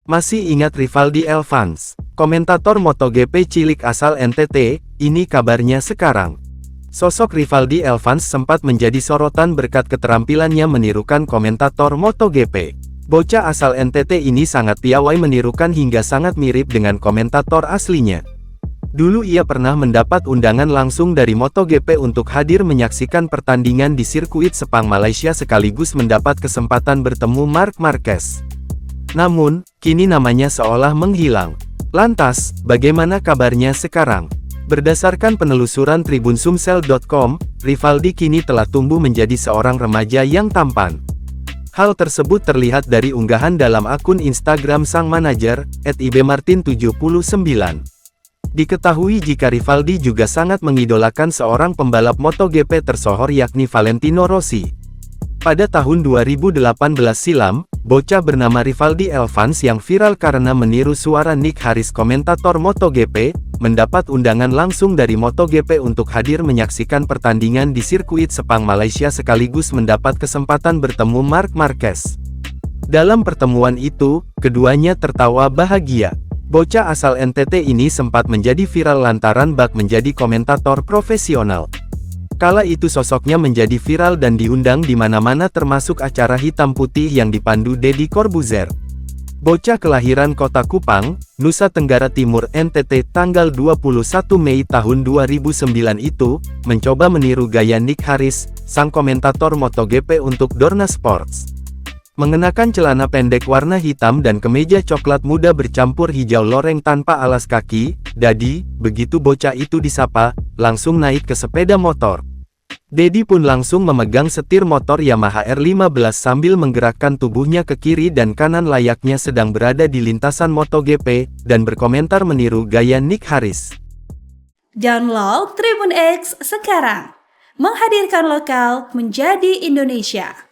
Masih ingat Rivaldi Elvans, komentator MotoGP cilik asal NTT, ini kabarnya sekarang. Sosok Rivaldi Elvans sempat menjadi sorotan berkat keterampilannya menirukan komentator MotoGP. Bocah asal NTT ini sangat piawai menirukan hingga sangat mirip dengan komentator aslinya. Dulu ia pernah mendapat undangan langsung dari MotoGP untuk hadir menyaksikan pertandingan di sirkuit Sepang Malaysia sekaligus mendapat kesempatan bertemu Marc Marquez. Namun, kini namanya seolah menghilang. Lantas, bagaimana kabarnya sekarang? Berdasarkan penelusuran tribunsumsel.com, Rivaldi kini telah tumbuh menjadi seorang remaja yang tampan. Hal tersebut terlihat dari unggahan dalam akun Instagram sang manajer, @ibmartin79. Diketahui jika Rivaldi juga sangat mengidolakan seorang pembalap MotoGP tersohor yakni Valentino Rossi. Pada tahun 2018 silam, bocah bernama Rivaldi Elvans yang viral karena meniru suara Nick Harris komentator MotoGP, mendapat undangan langsung dari MotoGP untuk hadir menyaksikan pertandingan di sirkuit Sepang Malaysia sekaligus mendapat kesempatan bertemu Marc Marquez. Dalam pertemuan itu, keduanya tertawa bahagia. Bocah asal NTT ini sempat menjadi viral lantaran bak menjadi komentator profesional. Kala itu sosoknya menjadi viral dan diundang di mana-mana termasuk acara hitam putih yang dipandu Deddy Corbuzier. Bocah kelahiran kota Kupang, Nusa Tenggara Timur NTT tanggal 21 Mei tahun 2009 itu, mencoba meniru gaya Nick Harris, sang komentator MotoGP untuk Dorna Sports. Mengenakan celana pendek warna hitam dan kemeja coklat muda bercampur hijau loreng tanpa alas kaki, Daddy, begitu bocah itu disapa, langsung naik ke sepeda motor. Deddy pun langsung memegang setir motor Yamaha R15 sambil menggerakkan tubuhnya ke kiri dan kanan layaknya sedang berada di lintasan MotoGP, dan berkomentar meniru gaya Nick Harris. Download Tribun X sekarang, menghadirkan lokal menjadi Indonesia.